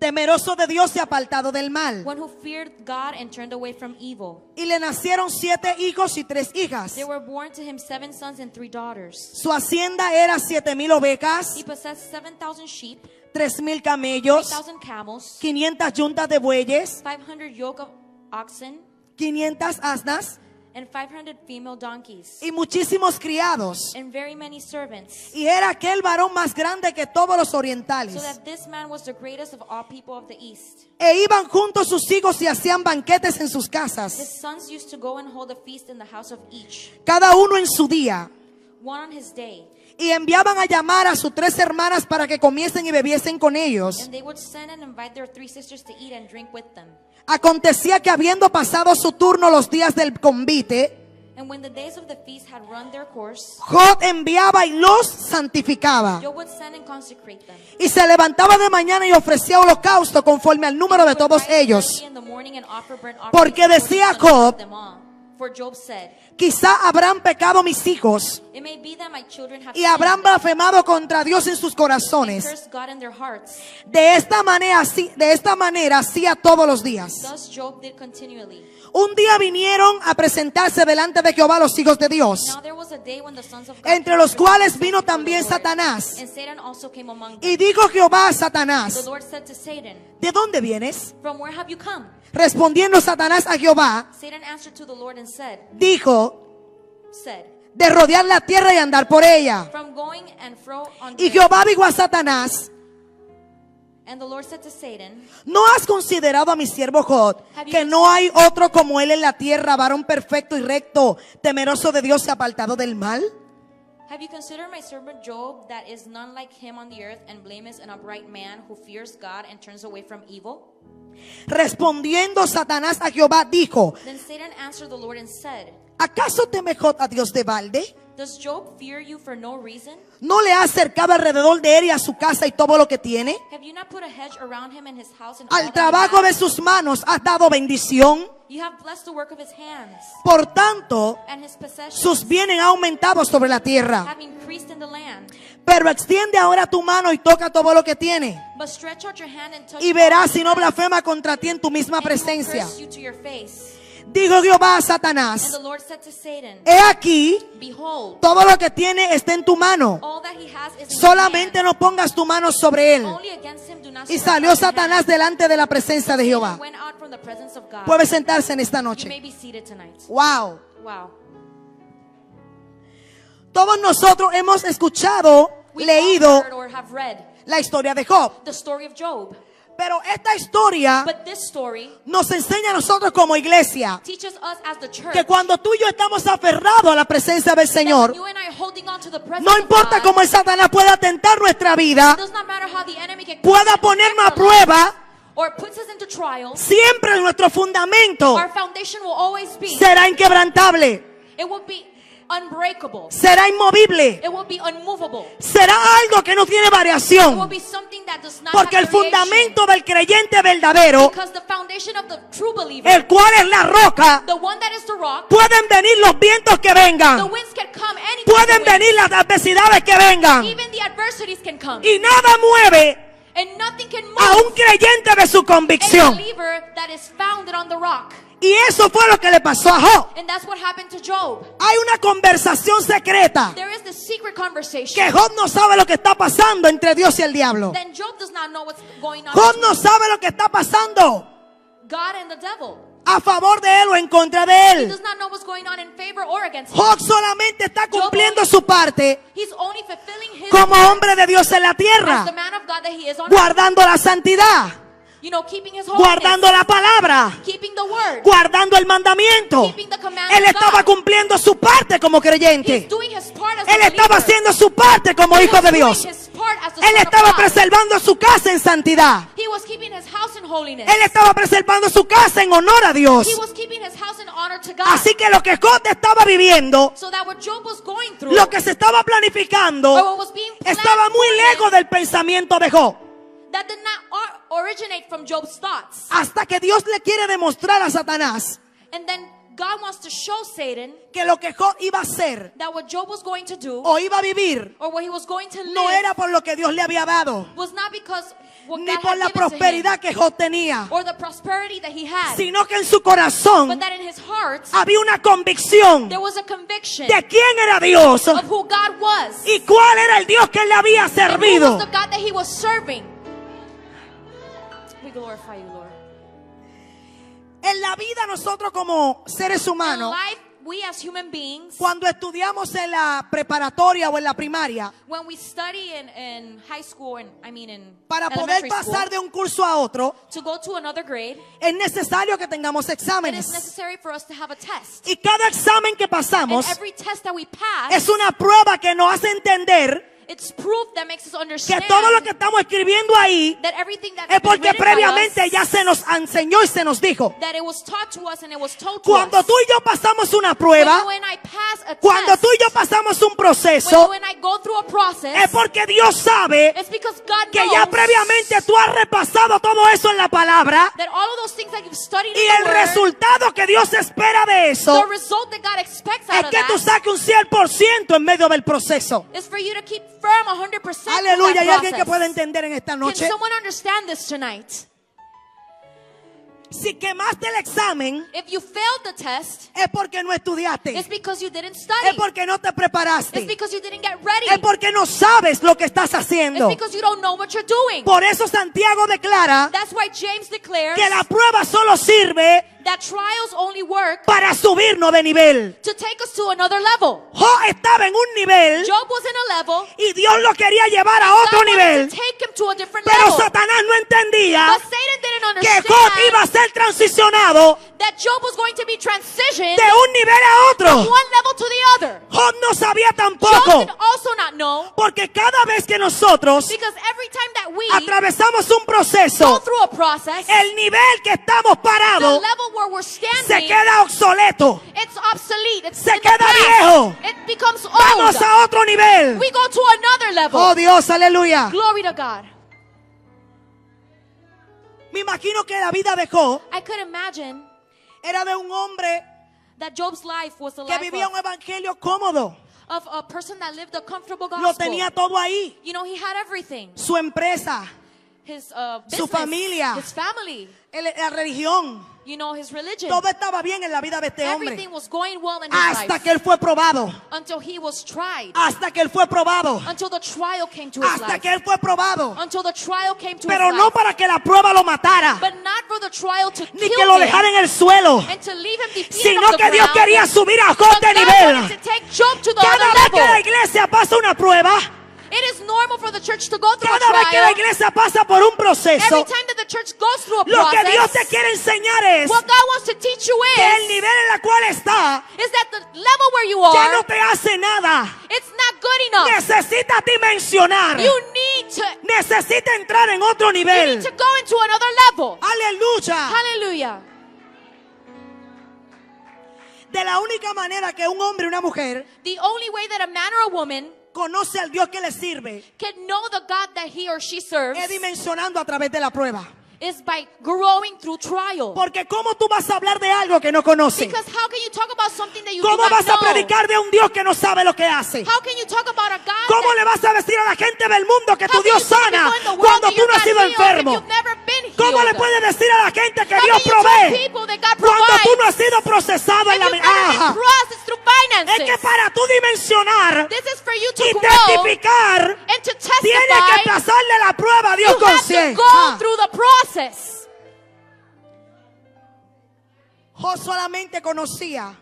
temeroso de Dios y apartado del mal. one who feared God and turned away from evil. Y le nacieron 7 hijos y 3 hijas. There were born to him 7 sons and 3 daughters. Su hacienda era 7,000 ovejas, He possessed 7,000 sheep, 3,000 camellos, 3,000 camels, 500 yuntas de bueyes, 500 yoke of oxen, 500 asnas and 500 female donkeys, y muchísimos criados. and very many servants. Y era aquel varón más grande que todos los So orientales. that this man was the greatest of all people of the east. E iban juntos sus hijos y hacían banquetes en sus His casas, sons used to go and hold a feast in the house of each, cada uno en su día. one on his day. Y enviaban a llamar a sus 3 hermanas para que comiesen y bebiesen con ellos. And they would send and invite their 3 sisters to eat and drink with them. Acontecía que habiendo pasado su turno los días del convite, And when the days of the feast had run their course, Job enviaba y los santificaba. Job would send and consecrate them. Y se levantaba de mañana y ofrecía holocausto conforme al número de Would todos rise ellos. early in the morning and offer burnt Porque offerings decía according to the number Job, of them all. For Job said, Quizá habrán pecado mis hijos it may be that my children have y habrán sinned blasfemado contra Dios en sus and corazones. cursed God in their hearts. De esta manera hacía todos los días. Thus Job did continually. Un día vinieron a presentarse delante de Jehová los hijos de Dios, Now there was a day when the sons of God entre came los to cuales present vino themselves también before the Lord. Satanás. And Satan also came among them. Y dijo Jehová a The Satanás, Lord said to Satan, ¿de dónde vienes? from where have you come? Respondiendo Satanás a Jehová, Satan answered to the Lord and said, de rodear la tierra y andar por ella. from going and fro on Y the earth. Jehová dijo a Satanás, And the Lord said to Satan, ¿no has considerado a mi siervo Job, que no hay otro como él en la tierra, varón perfecto y recto, temeroso de Dios y apartado del mal? have you considered my servant Job, that is none like him on the earth, and blameless and upright man, who fears God and turns away from evil? Respondiendo Satanás a Jehová dijo, Then Satan answered the Lord and said, ¿acaso teme Job a Dios de balde? does Job fear you for no reason? ¿No le ha acercado alrededor de él y a su casa y todo lo que tiene? Have you not put a hedge around him and his house and all Al that he trabajo has? de sus manos has dado bendición. You have blessed the work of his hands, Por tanto, and his possessions sus bienes han aumentado sobre la tierra. have increased in the land. Pero extiende ahora tu mano y toca todo lo que tiene. But stretch out your hand and touch Y all verás that si he no has, blasfema contra ti en tu misma and he will presencia. curse you to your face. Dijo Jehová a And Satanás, the Lord said to Satan, he aquí, behold, todo lo que tiene está en tu mano. all that he has is in Solamente your hand. no pongas tu mano sobre él. Only against him do not Y stretch salió out your Satanás hand. delante de la presencia de Satan Jehová. went out from the presence of God. Puede sentarse en esta You may noche. be seated tonight. Wow. Wow. Todos nosotros hemos escuchado, We all leído heard or have read la historia de Job. the story of Job. Pero esta historia But this story nos enseña a nosotros como iglesia teaches us as the church que cuando tú y yo estamos aferrados a la presencia del that Señor, when you and I are holding on to the presence no of importa God, cómo el Satanás pueda tentar nuestra vida, it does not matter how the enemy can pueda ponernos a affect our lives, prueba, or puts us into trials, siempre nuestro fundamento our foundation will always be, será inquebrantable, it will be unbreakable. será inmovible, It will be unmovable. será algo que no tiene It will variación, be something that does not porque el have variation. fundamento del creyente verdadero, Because the foundation of the true believer, el cual es la roca, the one that is the rock, pueden venir los vientos que the vengan, winds can come, anything pueden venir las adversidades que vengan, even the adversities can come. y nada mueve And nothing can a move un creyente de su a convicción. believer that is founded on the rock. Y eso fue lo que le pasó a Job. And that's what happened to Job. Hay una conversación secreta There is this secret conversation. que Job no sabe lo que está pasando entre Dios y el diablo. Then Job does not know what's going on Job between no sabe lo que está pasando God and the devil. a favor de él o en contra de He él. does not know what's going on in favor or against him. Job solamente está cumpliendo su parte He's only fulfilling his como part hombre de Dios en la as the tierra, man of God that he is on. guardando la santidad, You know, keeping his holiness, guardando la palabra, keeping the word, guardando el mandamiento. keeping the commandments Él of estaba God. cumpliendo su parte como He's creyente. doing his part as Él a estaba believer. haciendo su parte como He hijo was de doing Dios. his part as the Él son of estaba God. preservando su casa en santidad. He was keeping his house in holiness. Él estaba preservando su casa en honor a Dios. He was keeping his house in honor to God. Así que lo que Job estaba viviendo, So that what Job was going through, lo que se estaba or planificando, what was being planned estaba muy for him, lejos del pensamiento de Job. that did not originate from Job's thoughts. Hasta que Dios le quiere demostrar a Satanás And then God wants to show Satan que lo que Job iba a hacer that what Job was going to do o iba a vivir or what he was going to no live era por lo que Dios le había dado, was not because what ni God por had la given to him prosperidad que Job tenía, or the prosperity that he had, sino que en su corazón but that in his heart había una convicción there was a conviction de quién era Dios of who God was y cuál era el Dios que él le había and who servido. was the God that he was serving. We glorify you, Lord. En la vida nosotros como seres In humanos, life, we as human beings, cuando estudiamos en la preparatoria o en la primaria, when we study in high school and in para poder elementary pasar school, de un curso a otro, to go to another grade, es necesario que tengamos it is exámenes. necessary for us to have a test. Y cada examen que And pasamos every test that we pass, es una prueba que nos hace entender it's proof that makes us que understand todo lo que estamos escribiendo ahí that everything that es has been porque written by previamente us, ya se nos enseñó y se nos dijo. that it was taught to us and it was told to Cuando us. tú y yo pasamos una When prueba, you and I pass a cuando test, tú y yo pasamos un when proceso, you and I go through a process, es porque Dios sabe it's because God que knows ya previamente tú has repasado todo eso en la palabra that all of those things that you've studied y in the el Word, resultado que Dios espera de the eso result that God expects es out of que tú that saques un 100% en medio del proceso. is for you to keep firm 100% Aleluya, through ¿hay that alguien que pueda process. entender en esta Can noche? someone understand this tonight? Si quemaste el examen If you failed the test, es porque no estudiaste, it's because you didn't es study. porque no te It's preparaste, because you didn't get ready. es porque no sabes lo que estás It's haciendo. because you don't know what you're doing. Por eso Santiago declara That's why James declares que la prueba solo sirve that trials only work para subirnos de nivel. to take us to another level. Job estaba en un nivel Job was in a level, y Dios lo quería llevar a God otro wanted nivel, to take him to a different pero level. Satanás no entendía But Satan didn't que Job understand iba a ser transicionado that Job was going to be transitioned de un nivel a from otro. one level to the other. Job no sabía Job tampoco, did also not know, porque cada vez que nosotros because every time that we atravesamos un go proceso, through a process, el nivel que estamos the parados level where we're se standing, queda obsoleto. it's obsolete. It's Se in the queda past. viejo. It becomes Vamos old. a otro nivel. We go to another level. Oh Dios, aleluya. Glory to God. Me imagino que la vida de Job I could imagine era de un hombre that Job's life was the que life vivía un evangelio cómodo. of a person that lived a comfortable Lo gospel. tenía todo ahí. You know, he had everything. Su empresa, His Su business, familia. his family, la religión. you know, his religion. Todo estaba bien en la vida de este hombre. Everything was going well in his Hasta life que él fue probado. until he was tried. Hasta que él fue probado. Until the trial came to his Hasta life. que él fue probado. Until the trial came to Pero his no life. para que la prueba lo matara. But not for the trial to Ni kill que lo him dejara en el suelo. and to leave him defeated Sino on the que Dios ground. quería subir a Job But de God nivel. wanted to take Job to the Cada other vez que la level. iglesia pasa una prueba, It is normal for the church to go through a cada vez que la trial. iglesia pasa por un Every proceso, time that the church goes through a lo que Dios te process, quiere enseñar es what God wants to teach you que el is nivel en el cual está that the level where you ya are, no te hace nada. it's not good enough. Necesitas dimensionar. You need to Necesita entrar en otro you nivel. need to go into another level. Aleluya. Hallelujah. De la única manera que un hombre y una mujer The only way that a man or a woman conoce al Dios que le sirve can know the God that he or she serves es dimensionando a través de la prueba. is by growing through trial. Porque ¿cómo tú vas a hablar de algo que no conoces? Because how can you talk about something that you do ¿Cómo not vas a know? predicar de un Dios que no sabe lo que hace? How can you talk about a God ¿Cómo that le vas a decir a la gente del mundo que how tu can Dios you tell sana people in the world cuando that tú you're no has not sido healed if enfermo? you've never been ¿Cómo le healed? puedes decir a la gente que How Dios can you tell provee people that God cuando tú provides no has sido procesado en if la you've never been Ajá. processed through finances? Es que para tú dimensionar This is for you to y grow testificar, and to tienes que testify. pasarle la prueba a Dios You con have to 100. go through the process. Job solamente conocía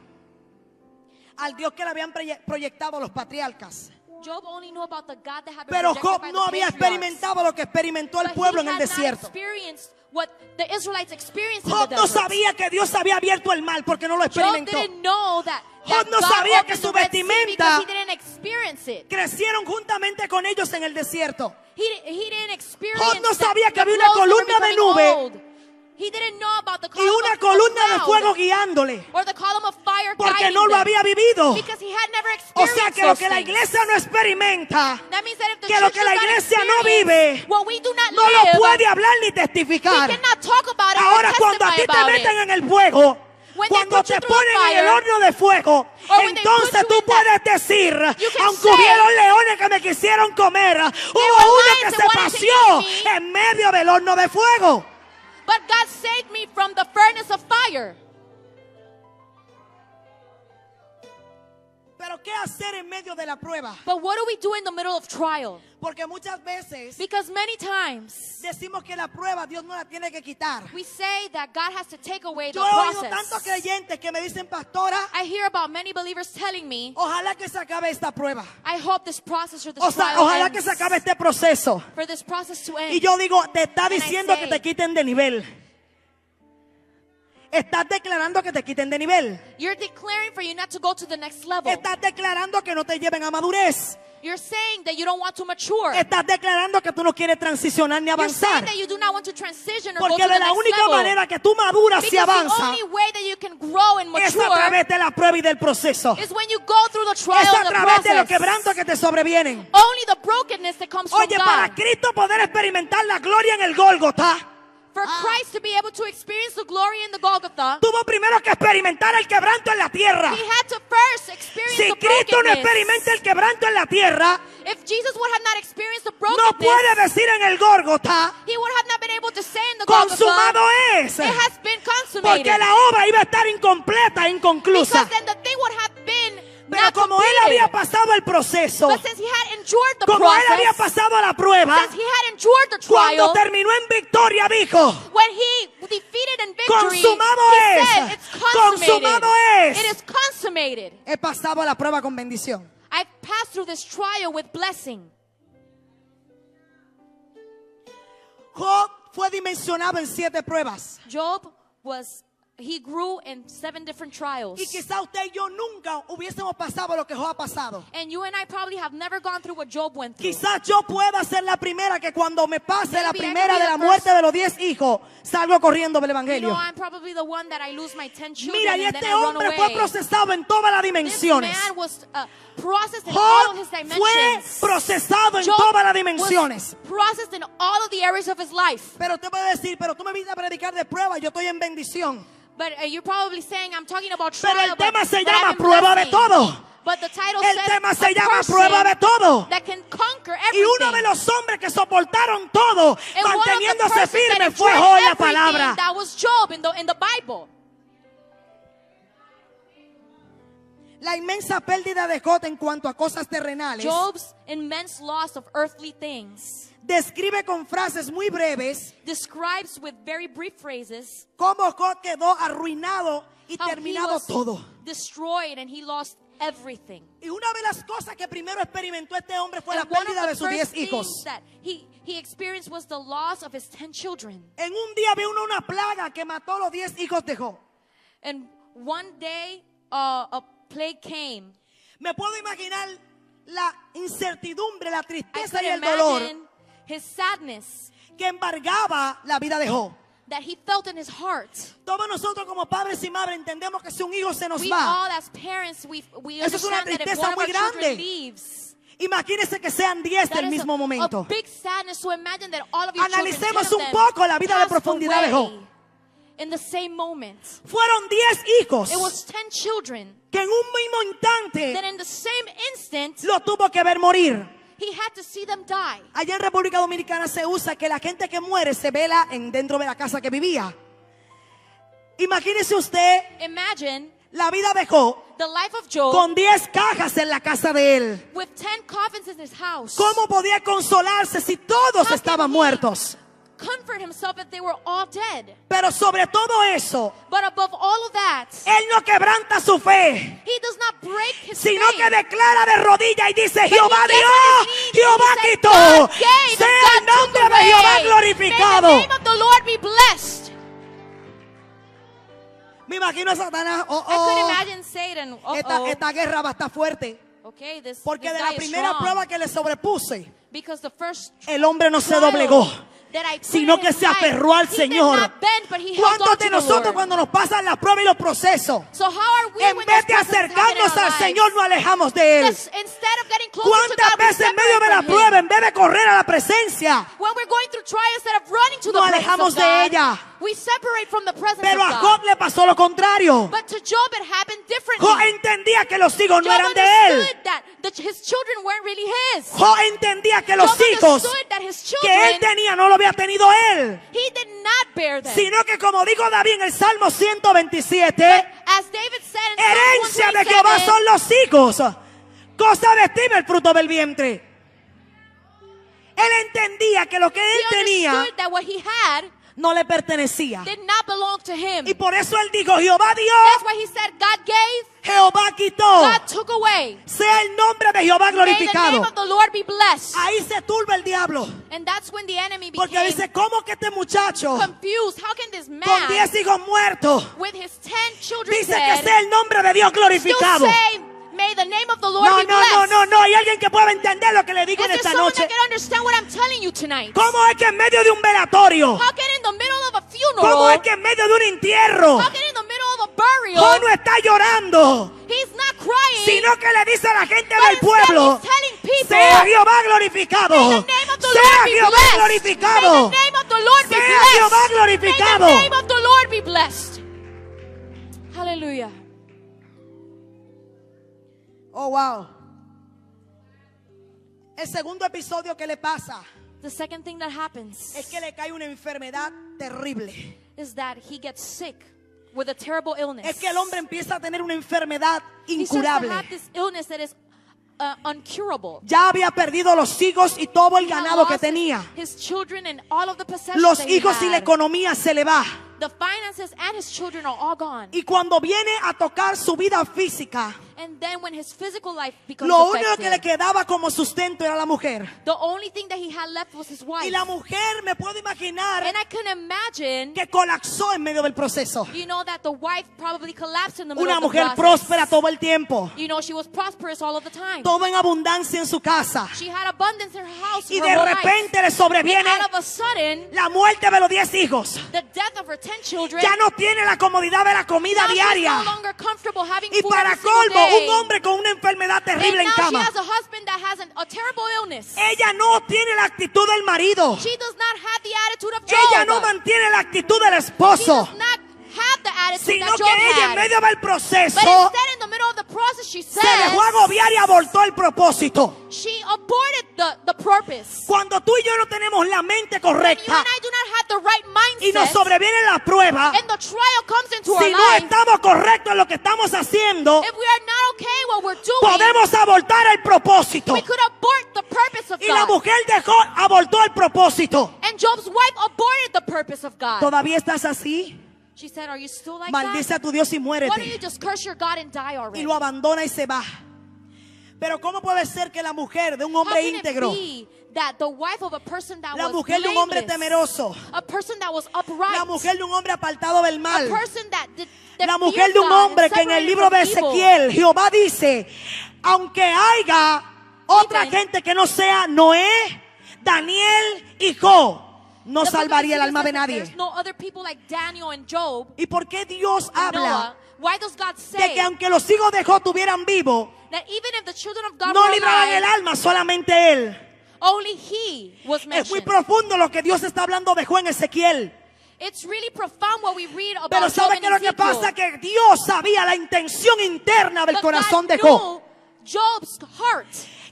al Dios que le habían proyectado los patriarcas. Job only knew about the God that had been Pero projected Job by no the había patriarchs. experimentado lo que experimentó el But pueblo he en el had not desierto. experienced what the Israelites experienced in Job the no desert. sabía que Dios había abierto el mar porque no lo Job experimentó. didn't know that Job no God sabía que opened su the Red Sea vestimenta because he didn't experience it. Crecieron juntamente con ellos en el desierto. He didn't experience Job no that sabía que the había una clothes were columna de becoming nube old. He didn't know about the y column una of columna de cloud fuego guiándole or the column of fire porque guiding no lo them, había vivido. because he had never O experienced sea que lo those que la things. iglesia no experimenta, That means that if the que lo church que la does not iglesia no experience vive, what we do not no live, lo puede hablar ni we testificar. cannot talk about it Ahora or cuando a ti testify te about meten it. en el fuego, When they Cuando put you te through ponen the en el fire, horno de fuego, or when they entonces put you tú in puedes decir, can aunque say, hubieron leones que me quisieron comer, were hubo uno lions que that se wanted to paseó eat me. en medio del horno de fuego. But God saved me from the furnace of fire. Pero ¿qué hacer en medio de la prueba? But what do we do in the middle of trial? Porque muchas veces Because many times decimos que la prueba Dios no la tiene que quitar. we say that God has to take away the Yo he oído tantos process. creyentes que me dicen, pastora, I hear about many believers telling me, ojalá que se acabe esta prueba. I hope this process or this O sea, trial ojalá ends. que se acabe este proceso. For this process to end. Y yo digo, te está And I diciendo say, que te quiten de nivel. Estás declarando que te quiten de nivel. You're declaring for you not to go to the next level. Estás declarando que no te lleven a madurez. You're saying that you don't want to mature. Estás declarando que tú no quieres transicionar ni You're saying avanzar. that you do not want to transition or go Porque to de the la next única level. manera que tú maduras y Because the avanzas only way that you can grow and es a mature través de la prueba y del proceso. is when you go through the trial Es and a the través de los process. quebrantos que te sobrevienen. Only the brokenness that comes from Oye, para God. Cristo poder experimentar la gloria en el Gólgota, For Christ to be able to experience the glory in the Golgotha, tuvo primero que experimentar el quebranto en la tierra. he had to first experience Si the Cristo no brokenness. experimenta el quebranto en la tierra, If Jesus would have not experienced the no brokenness, puede decir en el Gólgota, he would have not been able to say in the consumado Golgotha, es. it has been consummated. Porque la obra iba a estar incompleta e inconclusa. Because then the thing would have been Pero not como él completed. había pasado el proceso, But since he had endured the como él había process, pasado la prueba, since he had endured the cuando trial, terminó en victoria dijo, when he defeated in victory, consumado he es. said, it's consummated. Consumado es. It is consummated. he pasado la prueba con bendición. I passed through this trial with blessing. Job fue dimensionado en 7 pruebas. Job he grew in 7 different trials. Y quizá usted y yo nunca hubiésemos pasado lo que Job ha pasado. And you and I probably have never gone through what Job went through. Quizás yo pueda ser la primera que cuando me pase la Maybe I primera could be de la the muerte de los 10 hijos, salgo corriendo del You evangelio. know, I'm probably the one that I lose my 10 children Mira, y and then este I run hombre away. fue procesado en todas las This dimensiones. man was processed in all of his Job fue dimensions. procesado en Job todas las was dimensiones. processed in all of the areas of his life. Pero usted puede decir, pero tú me viniste a predicar de prueba, yo estoy en bendición. But you're probably saying, I'm talking about Pero trial, el tema se but llama I've been prueba de blessing. todo. But the title El says tema a se llama person prueba de todo. that can conquer Y everything. uno de los hombres que soportaron todo, And one of the manteniéndose persons firme, that fue endured Job en la everything, palabra. that was Job in the Bible. La inmensa pérdida de Job en cuanto a cosas terrenales Job's immense loss of earthly things describe con frases muy breves describes with very brief phrases cómo Job quedó arruinado y how he terminado was todo. destroyed and he lost everything. Y una de las cosas que primero experimentó este hombre fue la And one of pérdida de the sus 10 first hijos. things that he experienced was the loss of his 10 children. En un día vio una plaga que mató a los 10 hijos de Job. And one day a plague came. Me puedo imaginar la incertidumbre, la I tristeza could y el dolor imagine his sadness que embargaba la vida de Job. that he felt in his heart. Todos nosotros como padres y madres entendemos que si un hijo se nos We va, all as parents, we Eso es una understand that if tristeza one of muy our children grande. leaves, imagínense que sean 10 that del is mismo a momento. big sadness. So imagine that all of your Analicemos children, 10 un of them poco la vida de passed profundidad de away Job. in the same moment. Fueron 10 hijos It was 10 children que en un mismo instante that in the same instant lo tuvo que ver morir. he had to see them die. Allá en República Dominicana se usa que la gente que muere se vela dentro de la casa que vivía. Imagínese usted Imagine la vida de Job the life of Job con 10 cajas en la casa de él. with 10 coffins in his house. ¿Cómo podía consolarse si todos How estaban can he muertos? comfort himself if they were all dead? Pero sobre todo eso, But above all of that, él no quebranta su fe, he does not break his sino faith. que declara de rodillas y dice, But Jehová he gets dio, on his knees Jehová and he says, quitó, God gave sea and el God took nombre de away. Jehová May the glorificado. name of the Lord be blessed. Me imagino a Satanás, I could imagine Satan. esta guerra va a estar fuerte, Okay, this porque de guy la is primera strong. prueba que le sobrepuse, Because the first el hombre no se trial doblegó, that I put sino in que his se life, aferró al he did Señor. not bend, but he held ¿Cuántos on de to the nosotros Lord? cuando nos pasan las pruebas y los procesos, So how are we en when vez this de process happen in acercarnos our al lives? Señor, nos alejamos de Él? Instead of getting closer to ¿Cuántas God, we veces en medio de separate la from prueba, Him. en vez de correr a la presencia, When we're going through trials, instead of running to the nos presence alejamos of de God, ella? We separate from the presence Pero of a God. Job le pasó lo contrario. But to Job it happened differently. Job entendía que los hijos no Job eran de él. understood that his children weren't really his. Job entendía que los Job hijos understood that his que él children, tenía no lo había tenido él, he did not bear them. sino que, como dijo David en el Salmo 127, As David said in herencia Psalm de Jehová 127, son los hijos, cosa de estima el fruto del vientre. Él entendía que lo que él he tenía understood that what he had no le pertenecía. did not belong to him. Y por eso él dijo, Jehová dio, That's why he said, God gave, Jehová quitó. God took away. Sea el nombre de Jehová May the name glorificado. of the Lord be blessed. Ahí se turba el diablo. And that's when the enemy Porque became dice, ¿cómo que este muchacho confused. How can this con man 10 hijos muertos with his 10 children dice que dead sea el nombre de Dios still glorificado? say, may the name of the Lord No, be no, no, blessed? no, no. Hay alguien que pueda entender lo que le digo Is en there esta someone noche. that can understand what I'm telling you tonight? ¿Cómo es que en medio de un velatorio? How can in the middle of a ¿Cómo funeral, es que en medio de un entierro how can in the middle of a burial, Job no está llorando, he's not crying, sino que le dice a la gente but del pueblo, instead he's telling people, sea Jehová glorificado, may the name of the sea Lord be Jehová blessed. May glorificado, the name of the Lord be sea blessed. Jehová May the glorificado. name of the Lord be blessed. Hallelujah. Oh, wow. El segundo episodio que le pasa The second thing that happens es que le cae una enfermedad terrible. is that he gets sick with a terrible illness. Es que el hombre empieza a tener una enfermedad He starts to incurable. have this illness that is uncurable. Ya había perdido los hijos y todo el He had ganado que lost tenía. his children and all of the possessions Los that he hijos y la had. economía se le va. The finances and his children are all gone. Y cuando viene a tocar su vida física, And then when his physical life becomes lo único que le affected, quedaba como sustento era la mujer. the only thing that he had left was his wife. Y la mujer, me puedo imaginar, And I can imagine, que colapsó en medio del proceso. you know, that the wife probably collapsed in the middle Una of the mujer process. próspera todo el tiempo. You know, she was prosperous all of the time. Todo en abundancia en su casa. She had abundance in her house. Y her de whole life. repente le And sobreviene out of a sudden, la muerte de los 10 hijos. the death of her 10 children. Ya no tiene la comodidad de la comida Now she's diaria. no longer comfortable having Y food para every single colmo, day. un hombre con una enfermedad terrible And en now she cama. has a husband that has a terrible illness. Ella no tiene la actitud del marido. She does not have the attitude of Ella Job. no mantiene la actitud del She esposo. does not have the attitude Sino that que Job ella en had. medio del But proceso instead, in the middle of the process, she se dejó says agobiar y abortó el propósito. she aborted the purpose. Cuando tú y yo no tenemos la mente When you correcta and I do not have the right y nos mindset, sobreviene la prueba, and the trial comes into si our no life, estamos correctos en lo que estamos haciendo, if we are not okay what we're doing, podemos abortar el propósito. we could abort the purpose of Y la God. mujer abortó el propósito. And Job's wife aborted the purpose of God. ¿Todavía estás así? She said, are you still like Maldice that? a tu Dios y Why don't you muérete. just curse your God and die Y already? lo abandona y se va. Pero ¿cómo puede ser que la mujer de un How hombre can íntegro, it be that the wife of a person that la was mujer de un hombre blameless, temeroso, a person that was upright, la mujer de un hombre apartado del a mal, person that la feared mujer de un God and hombre que en el separated libro de from evil, Ezequiel, Jehová dice, aunque haya otra Even- gente que no sea Noé, Daniel y Job, no the book of salvaría el Ezekiel alma de says that nadie. there's no other people like Daniel and Job ¿Y por qué Dios and habla Noah. Why does God de say que aunque los hijos de Job estuvieran vivos, that even if the children of God no were libraban el alive, alma, solamente él? only he was Es muy mentioned? profundo lo que Dios está hablando de Job en Ezequiel. It's really profound what we read about Pero Job ¿sabe and qué es lo que Ezekiel. pasa? Que Dios sabía la intención interna del But corazón God de Job. knew Job's heart.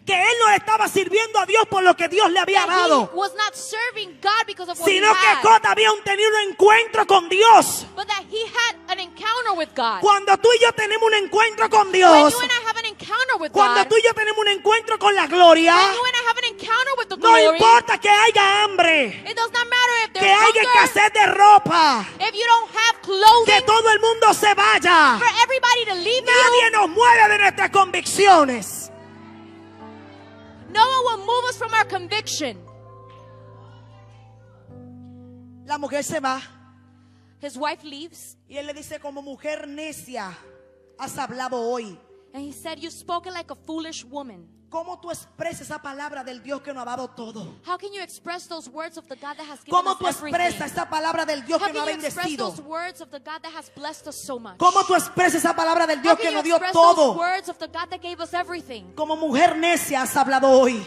Que él no le estaba sirviendo a Dios por lo que Dios le había That dado, he was not serving God because of what sino he que had, Job había tenido un encuentro con Dios. but that he had an encounter with God. Cuando tú y yo tenemos un encuentro con When Dios, you and I have an encounter with cuando God, tú y yo tenemos un encuentro con la gloria, when you and I have an encounter with the no glory, importa que haya hambre, it does not matter if que there's haya hunger, escasez de ropa, if you don't have que clothing, todo el mundo se vaya. for everybody to leave Nadie nos mueve de nuestras convicciones. you. No one will move us from our conviction. La mujer se va His wife leaves, y él le dice, como mujer necia, has hablado hoy. and he said, "You've spoken like a foolish woman." ¿Cómo tú expresas esa palabra del Dios que nos ha dado todo? How can you express those words of the God that has given ¿Cómo us tú everything? expresas esa palabra del Dios How que can nos ha you express bendecido? those words of the God that has blessed us so much? ¿Cómo tú expresas esa palabra del How Dios can que you nos dio express those todo? words of the God that gave us everything? Como mujer necia has hablado hoy.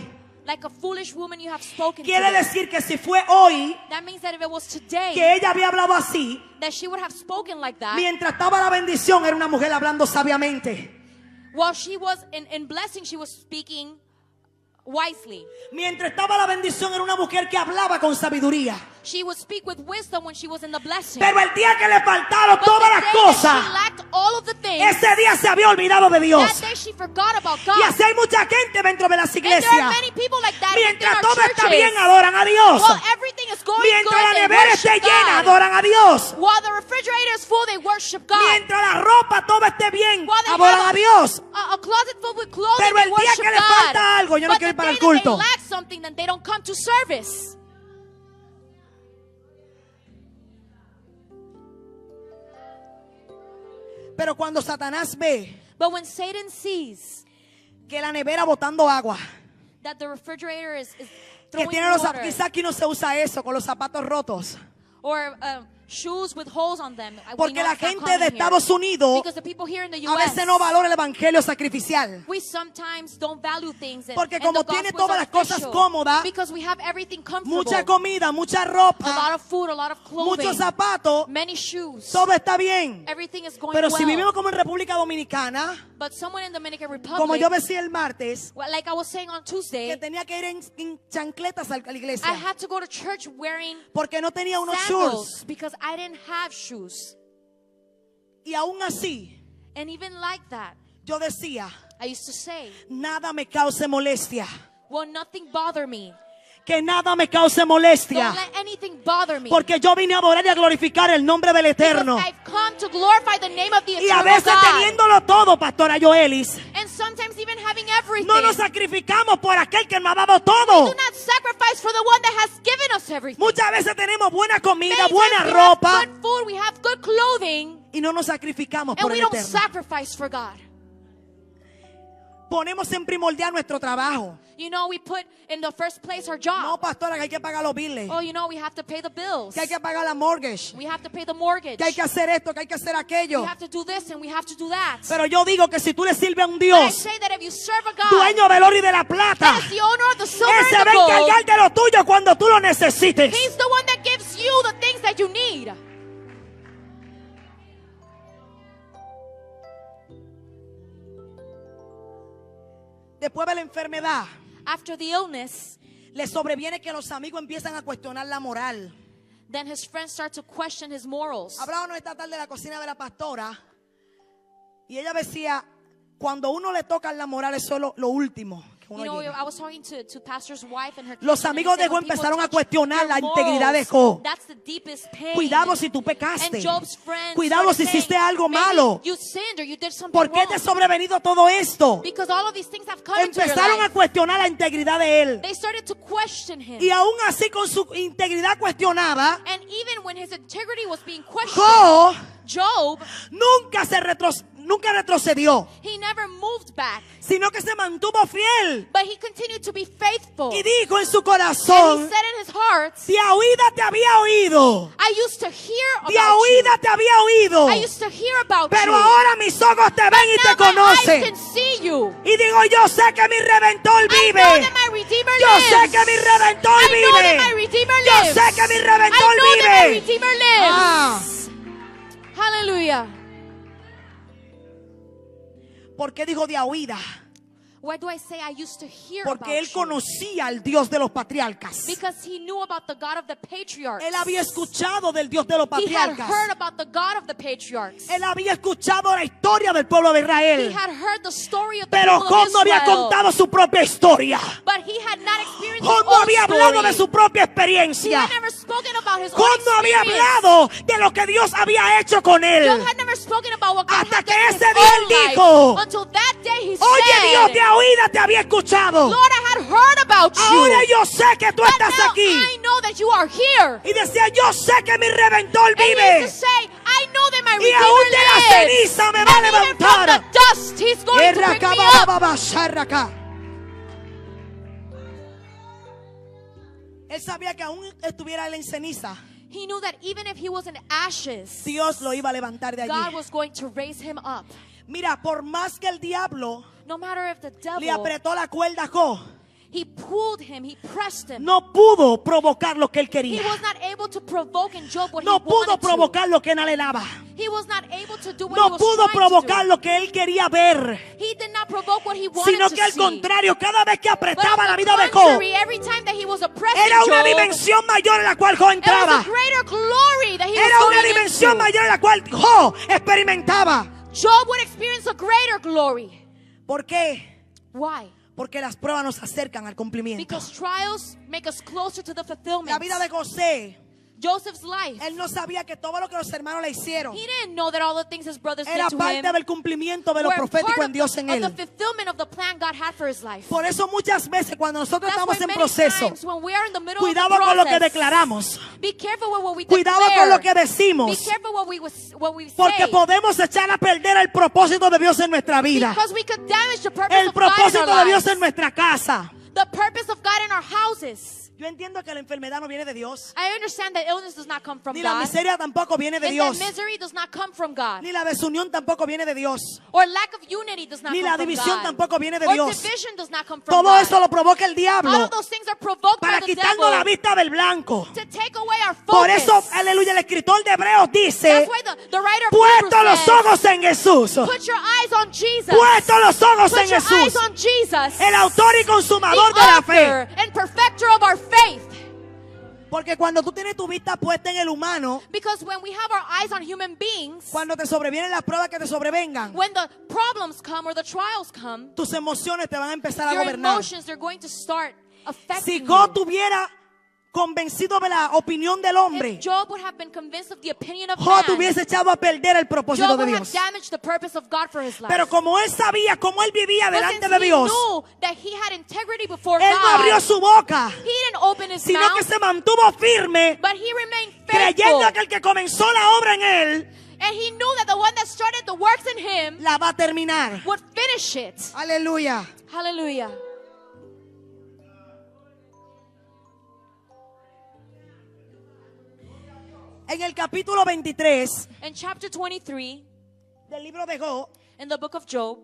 like a foolish woman you have spoken Quiere today. decir que si fue hoy That means that if it was today que ella había hablado así, that she would have spoken like that, mientras estaba la bendición, era una mujer hablando sabiamente. while she was in blessing, she was speaking wisely. Mientras estaba la bendición, era una mujer que hablaba con sabiduría. She would speak with wisdom when she was in the blessing. Pero el día que le faltaron But todas the las day cosas, that she lacked all of the things, ese día se había olvidado de Dios. that day she forgot about God. Y así hay mucha gente dentro de las And there are iglesias. many people like that in Mientras our todo está churches. bien, adoran a Dios. While everything is going Mientras good, la they nevera esté worship llena, God. adoran a Dios. While the refrigerator is full, they worship God. Mientras la ropa todo esté bien, While they adoran a have Dios. a closet full with clothing, Pero they el día worship que le God. falta algo, yo no But quiero ir the para day el that they culto. lack something, then they don't come to service. Pero cuando Satanás ve But when Satan sees que la nevera botando agua, that the refrigerator is que throwing tiene los, water, quizás aquí no se usa eso con los zapatos rotos, or shoes with holes on them, we porque know la it's not gente common de here. Estados Unidos Because the people here in the a US, veces no valora el evangelio sacrificial. we sometimes don't value things, Porque and como the tiene gospel is todas las cosas artificial. cómodas, Because we have everything comfortable, mucha comida, mucha a lot ropa, of food, a lot of clothing, muchos zapatos, many shoes, todo está bien. everything is going Pero well. si vivimos como en República Dominicana, But someone in Dominican como Republic, yo decía el martes, well, like I was saying on que Tuesday, tenía que ir en chancletas a la I iglesia, had to go to church wearing porque no tenía unos sandals shorts. because I didn't have shoes. Y aún así, And even like that, yo decía, I used to say, nada me cause molestia. will nothing bother me? Que nada me cause molestia. Don't let anything bother me. Porque yo vine a adorar y a glorificar el nombre del Eterno. Because I've come to glorify the name of the Y a eternal veces God. teniéndolo todo, Pastora Joelis, And sometimes even having everything. no nos sacrificamos por aquel que nos ha dado We todo. do not sacrifice for the one that has given us everything. Muchas veces tenemos buena comida, Many buena times we have ropa good food, we have good clothing, y no nos sacrificamos and por we el don't Eterno. sacrifice for God. Ponemos en primordial nuestro trabajo. You know, we put in the first place our No, job. pastora, que hay que pagar los biles, Oh, you know, we have to pay the bills. que hay que pagar la mortgage, We have to pay the mortgage. que hay que hacer esto, que hay que hacer aquello. We have to do this and we have to do that. Pero yo digo que si tú le sirves a un But I Dios, say that if you serve a God dueño del oro y de la plata, that is the owner of the silver Él se and va the a gold, encargar de lo tuyo cuando tú lo necesites. He's the one that gives you the things that you need. Después de la enfermedad, After the illness, le sobreviene que los amigos empiezan a cuestionar la moral. then his friends start to question his morals. Hablábamos esta tarde de la cocina de la pastora y ella decía, cuando uno le toca la moral, eso es lo último que uno You know, llega. I was talking to pastor's wife and her Los kitchen, and amigos they de said Job when people empezaron a touch cuestionar their la integridad de morals, Job. that's the deepest pain. Cuidado si tú pecaste. And Job's friends Cuidado si started hiciste saying, algo maybe malo. you sinned or you did something ¿Por qué wrong. te ha sobrevenido todo esto? Because all of these things have come into your Empezaron a life. cuestionar la integridad de él. They started to question him. Y aún así con su integridad cuestionada, And even when his integrity was being questioned, Job Job, nunca retrocedió, he never moved back, sino que se mantuvo fiel. but he continued to be faithful. Y dijo en su And he corazón, said in his heart, de a oída te había oído, I used to hear de a about oída te había oído, you. I used to hear about pero you. ahora mis ojos te ven y Now te my eyes conocen. can see you. Y digo, yo sé que mi Redentor I know vive. that my Redeemer Yo lives. sé que mi Redentor I know that my vive. Redeemer Yo lives. sé que mi I Redentor know that my vive. Redeemer lives. Ah. Hallelujah. ¿Por qué dijo de a oída? Why do I say I used to hear Porque él about you? conocía al Dios de los patriarcas. Because he knew about the God of the patriarchs. Él había escuchado del Dios de los He had patriarcas. heard about the God of the patriarchs. Él había escuchado la historia del pueblo de He Israel. had heard the story of the Pero people Job of no había Israel. contado su propia historia. But he had not experienced Job his no own había hablado story. de su propia He experiencia. had never spoken about his Job own no había experience. hablado de lo que Dios había hecho con él. Job had never spoken about what God Hasta had que done in ese his día él own life. dijo, Until that day he Oye said, Dios, de a oída te había escuchado. Lord, I had heard about you. Ahora yo sé que tú But estás now aquí. I know that you are here. Y decía, yo sé que mi Redentor And he vive. used to say, I know that my Y aún de la Redeemer lives. ceniza me va a And even from levantar. the dust, he's going to pick me up. Erracabababasharraca. Él sabía que aún estuviera él en ceniza, He knew that even if he was in ashes, Dios lo iba a levantar de God allí. was going to raise him up. Mira, por más que el diablo No matter if the le devil, apretó la cuerda a Job, He pulled him, he pressed him. No pudo provocar lo que él He quería. was not able to provoke in Job what No he pudo wanted provocar lo que él anhelaba. to. He was not able to do what he No was pudo trying provocar to lo que él quería ver. do. He did not provoke what he wanted Sino to que al see. contrario, cada vez que But apretaba on la the vida de Job, contrary, every time that he was oppressing era una Job, dimensión mayor en la cual Job it was entraba. a greater glory that he Era was una going dimensión into. mayor en la cual Job experimentaba. Job would experience a greater glory. ¿Por qué? Why? Porque las pruebas nos acercan al cumplimiento. Because trials make us closer to the fulfillment. La vida de José, Joseph's life. él no sabía que todo lo que los hermanos le hicieron He didn't know that all the things his brothers era did to parte him del cumplimiento de lo were profético part en Dios en of él. the fulfillment of the plan God had for his life. Por eso muchas veces cuando nosotros That's why estamos en many proceso, times when we are in the middle cuidado of the con lo que process, declaramos, be careful with what we cuidado declare. con lo que Be decimos, careful what we porque say. podemos echar a perder el propósito de Dios en nuestra vida, Because we could damage the purpose el of God in propósito our de Dios lives. en nuestra casa. The purpose of God in our houses. Yo entiendo que la enfermedad no viene de Dios, I understand that illness does not come from ni la God. miseria tampoco viene de And Dios, that misery does not come from God. ni la desunión tampoco viene de Dios, Or lack of unity does not ni come la from división God. tampoco viene de Or Dios. division does not come from Todo God. eso lo provoca el All diablo of those things are provoked para by the quitarnos la devil vista del blanco. to take away our focus. Por eso, aleluya, el escritor de Hebreos dice: That's why the writer of puesto Hebrews los says, ojos en Jesús, put your eyes on Jesus. puesto los ojos Put en your eyes Jesús, on Jesus, el autor y the consumador de la fe. author and perfecter of our faith. Porque cuando tú tienes tu vista puesta en el humano, Because when we have our eyes on human beings, cuando te sobrevienen las pruebas que te sobrevengan, when the problems come or the trials come, tus emociones te van a empezar a your gobernar. emotions are going to start affecting Si Job you. tuviera convencido de la opinión del hombre, If Job would have been convinced of the opinion of Job man, hubiese echado a perder el propósito Job de would have Dios. damaged the purpose of God for his life. Pero como él sabía cómo él vivía But delante since de he Dios, knew that he had integrity before él no God, abrió su boca, he didn't open his sino mouth, que se mantuvo firme, but he remained creyendo faithful. que el que comenzó la obra en él And he knew that the one that started the works in him la va a terminar. would finish it. Aleluya. Hallelujah. En el capítulo 23 In chapter 23, del libro de Job, in the book of Job,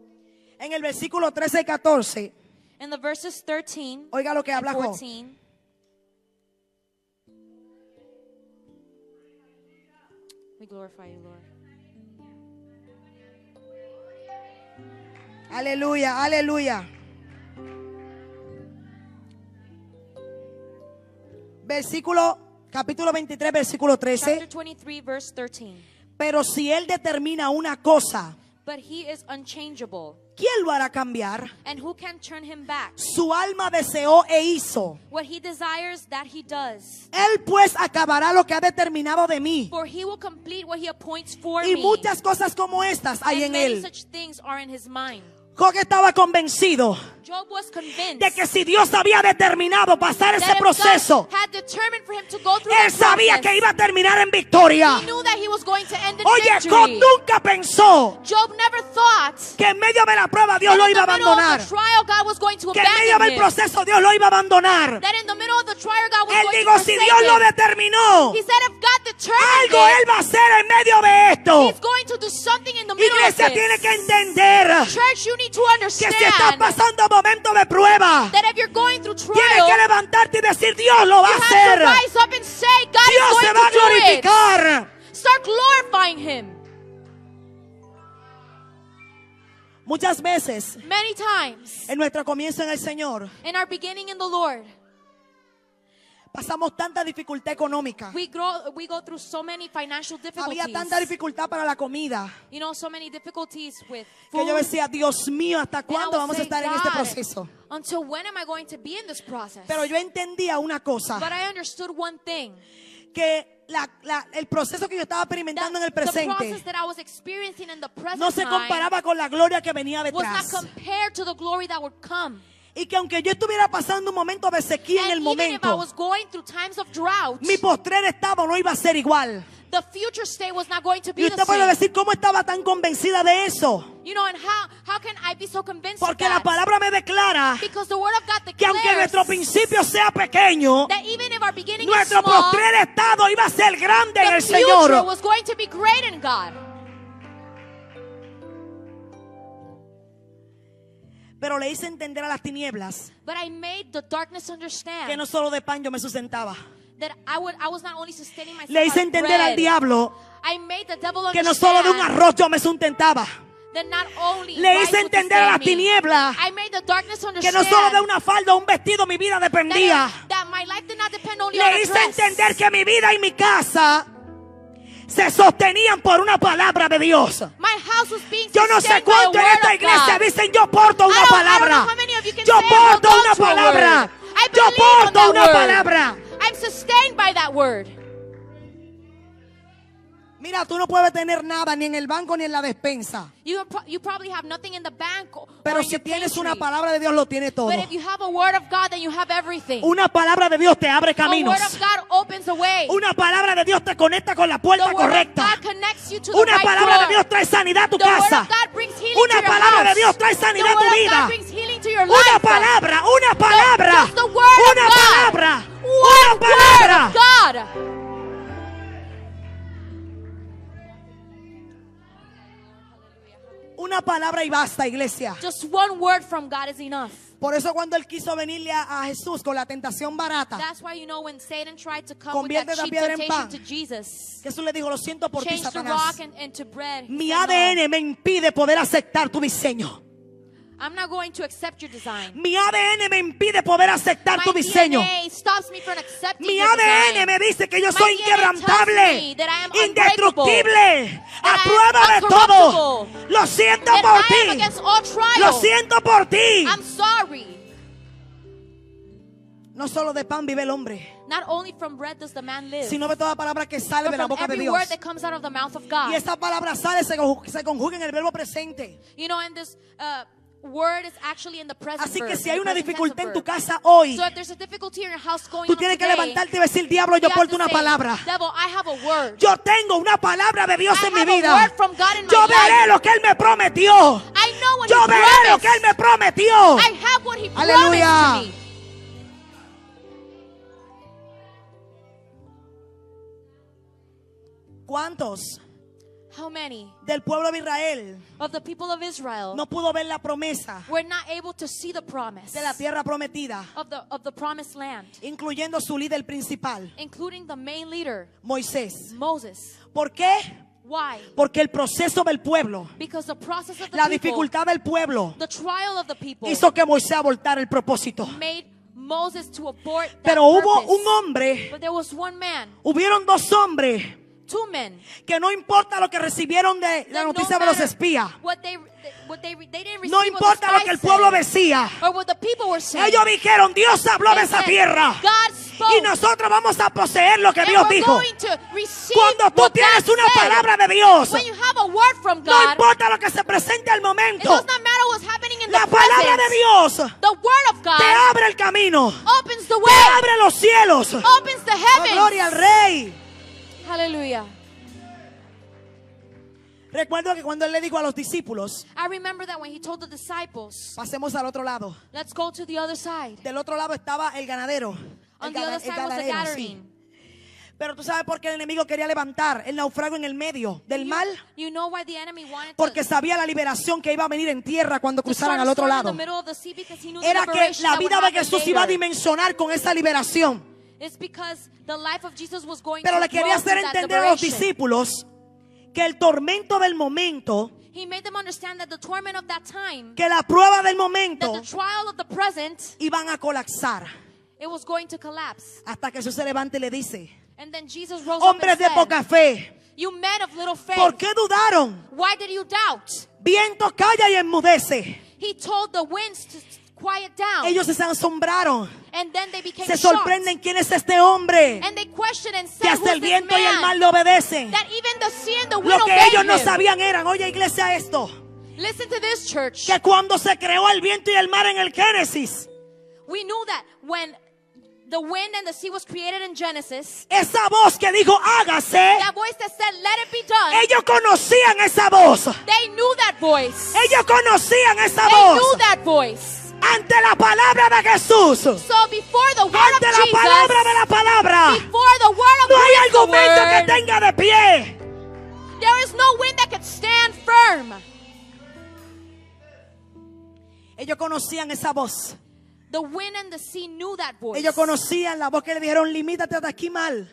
en el versículo 13 y 14, in the verses 13 oiga lo que and habla Job. 14, we glorify you, Lord. Aleluya, aleluya. Capítulo 23, versículo 13. Chapter 23, verse 13. Pero si él determina una cosa, But he is unchangeable, ¿quién lo hará cambiar? and who can turn him back? Su alma deseó e hizo. What he desires, that he does. Él pues acabará lo que ha determinado de mí. For he will complete what he appoints for Y me. muchas cosas como estas hay And en many él. such things are in his mind. Job estaba convencido Job was convinced de que si Dios había determinado pasar ese that if proceso, God had determined for him to go through él that sabía process, que iba a terminar en victoria. he knew that he was going to end in Oye, victory. Job nunca pensó Job never thought que en medio de la prueba Dios that lo in iba a the middle of abandonar. the trial God was going to Que en medio abandon del him. proceso Dios lo iba a abandonar. That in the middle of the trial God was Él going dijo, to si forsake Dios lo him. determinó, He said if God determined algo it, Él va a hacer en medio de esto. He's going to do something in the middle Iglesia of tiene it. que entender Church, you need to que understand si estás pasando momentos de prueba, that if you're going through tienes que trial, levantarte y decir, Dios lo va a you have hacer. to rise up and say, God Dios is se going va a to do it. glorificar. Start glorifying Him. Muchas veces Many times en nuestro comienzo en el Señor in our beginning in the Lord, pasamos tanta dificultad económica. we go through so many financial difficulties. Había tanta dificultad para la comida You know, so many difficulties with que yo food. decía, Dios mío, ¿hasta And I cuándo would vamos a say, estar en este "God, proceso? until when am I going to be in this process?" Pero yo entendía una cosa, But I understood one thing. que el proceso que yo estaba That experimentando en el the process presente that I was experiencing in the present no se time comparaba con la gloria que venía was not detrás. compared to the glory that would come. Y que aunque yo estuviera pasando un momento de sequía en And el even if I momento, was going through times of drought, mi postrer estado no iba a ser igual. the future state was not going to Y be the usted puede same. decir, ¿cómo estaba tan convencida de eso? You know, and how can I be so convinced of Porque la that? palabra me declara Because the word of God que aunque declares nuestro principio sea pequeño, that even if our beginning nuestro is small, postrer estado iba a ser grande en the el future Señor. was going to be great in God. Pero le hice entender a las tinieblas But I made the darkness understand que no solo de pan yo me sustentaba. that I was not only sustaining myself Le hice out of entender al bread. diablo I made the devil que no solo de un understand arroz yo me sustentaba. that not only Le rice hice would entender a las sustain me. tinieblas I made the darkness que understand no solo de una falda o un vestido mi vida dependía. that my life did not depend only on Le a hice dress. entender que mi vida y mi casa se sostenían por una palabra de Dios. My house was being Yo no sé sustained by a cuánto en word esta of iglesia God. dicen yo porto I una don't palabra. know how many of you can Yo say I porto hold una on to a palabra. word. I Yo believe on porto that una word. palabra. I'm sustained by that word. Mira, tú no puedes tener nada ni en el banco ni en la despensa. You probably have nothing in the bank or Pero in si your tienes una pantry. palabra de Dios, lo tiene todo. But if you have a word of God, then you have everything. Una palabra de Dios te abre A caminos. word of God opens a way. Una palabra de Dios te conecta con la The puerta word of correcta. God connects you to the Una right palabra de door. Dios trae sanidad a tu The word casa. of God brings healing Una to your palabra de house. Dios trae The sanidad a word tu of vida. God brings healing to your Una life. palabra, una palabra. Just the word of Una God. palabra. One Una palabra. word of God. Una palabra y basta, iglesia. Just one word from God is enough. Por eso cuando él quiso venirle a Jesús con la tentación barata, That's why, you know, when Satan tried to come with Convierte that la cheap piedra en temptation pan. to Jesus, Jesús le dijo, lo siento por ti, change the Satanás. rock into bread. He Mi said, ADN me impide poder aceptar tu diseño. "No, I'm not going to accept your design. Mi ADN me impide poder aceptar My tu diseño. DNA stops me from accepting Mi your ADN design. me dice que yo My soy DNA inquebrantable, tells me that I am indestructible, a that I am prueba de todo. uncorruptible, Lo siento That por I am ti. against all Lo trials. siento por ti. I'm sorry. No solo de pan vive el hombre, Not only from bread does the man live, sino de toda palabra que sale but de la from boca de every Dios. word that comes out of the mouth of God. Y esa palabra sale, se conjuga en el verbo presente. You know, and this word is actually in the present Así que verb, si in hay the una present dificultad tense en tu verb. casa hoy, So if there's a difficulty in your house going tú on tienes que today, levantarte y decir, diablo, yo you have porto to una say, palabra. Devil, I have a word. Yo tengo una palabra de Dios I en mi have a vida. word from God in my Yo veré life. lo que Él me prometió. I know what Yo he veré lo que Él promised. me prometió. I have what he Aleluya. promised to me. ¿Cuántos How many del pueblo de Israel of the people of Israel no pudo ver la promesa were not able to see the promise de la tierra prometida, of the promised land, incluyendo su líder principal, including the main leader, Moisés? Moses? ¿Por qué? Why? Porque el proceso del pueblo, Because the process of the la people, dificultad del pueblo, the trial of the people, hizo que Moisés abortara el propósito. made Moses to abort that Pero hubo purpose. un hombre, But there was one man, hubieron dos hombres two men, que no importa lo que recibieron de la that noticia no de los matter espías, what they didn't receive no what the importa lo que el spies pueblo said, decía, or what the people were saying. ellos dijeron, Dios habló de They esa said, tierra God spoke, y nosotros vamos a poseer lo que and Dios we're dijo. going to receive Cuando tú what tienes God una said. palabra de Dios, When you have a word from no God, importa lo que se presente al it momento, does not matter what's happening in la the palabra present. de Dios The word of te God abre el camino, opens the te way, abre los cielos. opens the Oh, gloria al heavens. Rey. Hallelujah. Recuerdo que cuando él le dijo a los discípulos, I remember that when he told the disciples, pasemos al otro lado. let's go to the other side. Del otro lado estaba el ganadero. On El the other side was the ganadero, sí. Gadarene. Pero tú sabes por qué el enemigo quería levantar el naufragio en el medio del mal, You know why the enemy wanted porque sabía la liberación que iba a venir en tierra cuando to cruzaran start al a otro storm in lado. the middle of the sea? Because he knew the Era que liberation la that would vida de happen Jesús iba a later. dimensionar con esa liberación. It's because the life of Jesus was going Pero to le grow quería with hacer that entender a los liberation. discípulos que el tormento del momento, He made them understand that the torment of that time, que la prueba del that momento the trial of the present, iban a colapsar. it was going to collapse. Hasta que Jesús se levante y le dice, And then Jesus rose hombres up de and said, poca fe, you men of little faith, ¿por qué dudaron? why did you doubt? Viento calla y enmudece. He told the winds to quiet down. Ellos se asombraron, And then they became se shocked. sorprenden quién es este hombre, And they questioned and que said, hasta who's el this viento y el man? mar le obedecen. That even the sea and the wind Lo que obeyed ellos no him. sabían eran, oye iglesia, esto, Listen to this, church. que cuando se creó el viento y el mar en el Génesis, We knew that when the wind and the sea was created in Genesis, esa voz que dijo hágase, that voice that said, let it be done, ellos conocían esa voz, they knew that voice. ellos conocían esa They knew voz. that voice. Ante la palabra de Jesús, So before the word of ante la palabra de Jesus, la palabra, before the word of no hay the argumento que word, tenga de pie. there is no wind that could stand firm. Ellos conocían esa voz. The wind and the sea knew that voice. Ellos conocían la voz que le dijeron, limítate hasta aquí mal.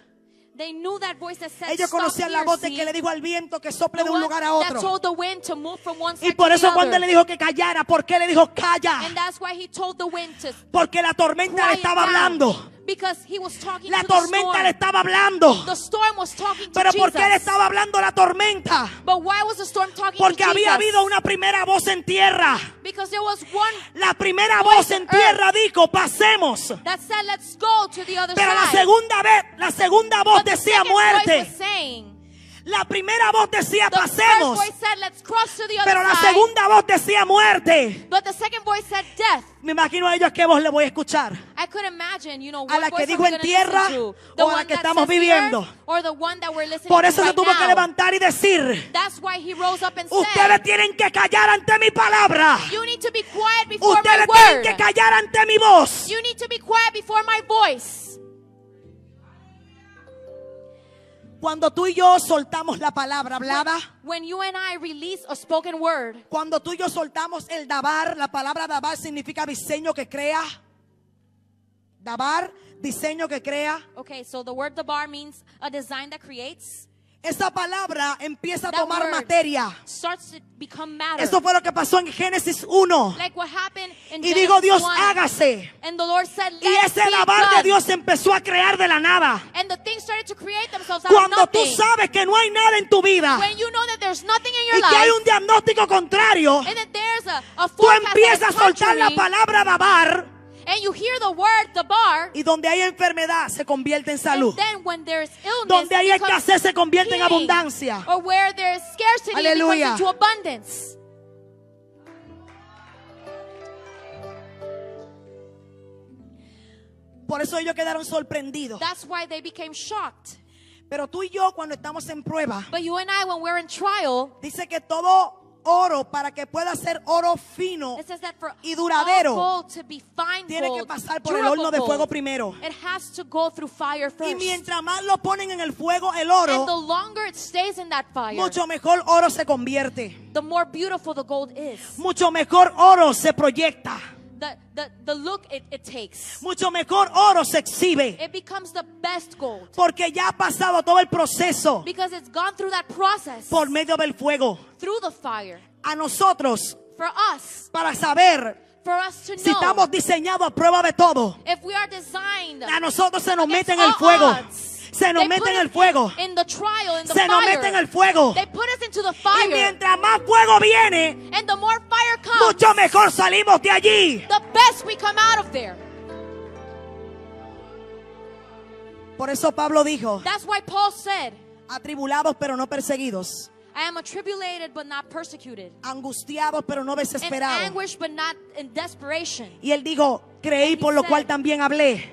They knew that voice that said, Ellos stop conocían la here, voz de see? que le dijo al viento que sople The de un one lugar a that otro. told the wind to move from one side Y por to eso the cuando other. le dijo que callara, ¿por qué le dijo calla? And that's why he told the wind to Porque la tormenta le quiet estaba down. hablando. Because he was talking La to the tormenta storm. le estaba hablando. The storm was talking to Pero Jesus. ¿por qué le estaba hablando la tormenta? But why was the storm talking Porque to había Jesus? habido una primera voz en tierra. Because there was one La primera Voice voz en on tierra dijo, pasemos. that said, let's go to the other Pero la side. segunda voz But the decía second voice was muerte. saying, La primera voz decía the first pasemos. voice said, let's cross to the other Pero la side. segunda voz decía muerte. But the second voice said death. Me imagino a ellos qué voz le voy a escuchar. I could imagine, you know, A la what que voice dijo are we en gonna tierra listen to? o The a la one que that estamos says viviendo. here, or the one that we're listening Por to eso se right tuvo que now. levantar y decir, That's why he rose up and ustedes said, tienen que callar ante mi palabra. you need to be quiet before my Ustedes tienen que word. callar ante mi voz. You need to be quiet before my voice. Cuando tú y yo soltamos la palabra hablada, When you and I release a spoken word, cuando tú y yo soltamos el dabar, la palabra dabar significa diseño que crea. Dabar, diseño que crea. okay, so the word dabar means a design that creates. Esa palabra empieza a That tomar word materia. starts to become matter. Eso fue lo que pasó en Génesis 1. Like what happened in Y dijo Genesis Dios, 1. hágase. And the Lord said, Y let ese it be dabar de done. Dios empezó a crear de la nada. And the things started to create themselves out of Cuando tú nothing. sabes que no hay nada en tu vida When you know that there's nothing in your y que hay life, un diagnóstico contrario, and that there's a tú forecast that empiezas a is soltar la contrary, palabra dabar and you hear the word dabar, y donde hay enfermedad se convierte en salud. and then when there's illness, Donde hay it becomes escasez se convierte en healing. abundancia. Or where there's scarcity, it Aleluya. becomes into abundance. Por eso ellos quedaron sorprendidos. That's why they became shocked. Pero tú y yo cuando estamos en prueba, But you and I, when we're in trial, dice que todo oro para que pueda ser oro fino it says that for y duradero, all gold to be fine tiene que gold, pasar por el durable horno de gold, fuego primero. it has to go through fire first. Y mientras más lo ponen en el fuego el And the oro, longer it stays in that fire, mucho mejor oro se convierte. the more beautiful the gold is. Mucho mejor oro se proyecta. The look it takes. Mucho mejor oro se exhibe. It becomes the best gold. Porque ya ha pasado todo el proceso Because it's gone through that process. por medio del fuego. Through the fire. A nosotros, For us. para saber For us to si know. estamos diseñados a prueba de todo, If we are designed. a nosotros se nos against mete en el all fuego. odds, Se nos they mete put en us el fuego. In the trial, in the Se nos fire. mete en el fuego. They put us into the Y fire. mientras más fuego viene, And the more fire comes, mucho mejor salimos de allí. the best we come out of there. Por eso Pablo dijo, That's why Paul said, atribulados pero no perseguidos, I am tribulated but not persecuted. angustiados pero no In desesperados. anguish but not in desperation. Y él dijo, creí And he por lo said, cual también hablé.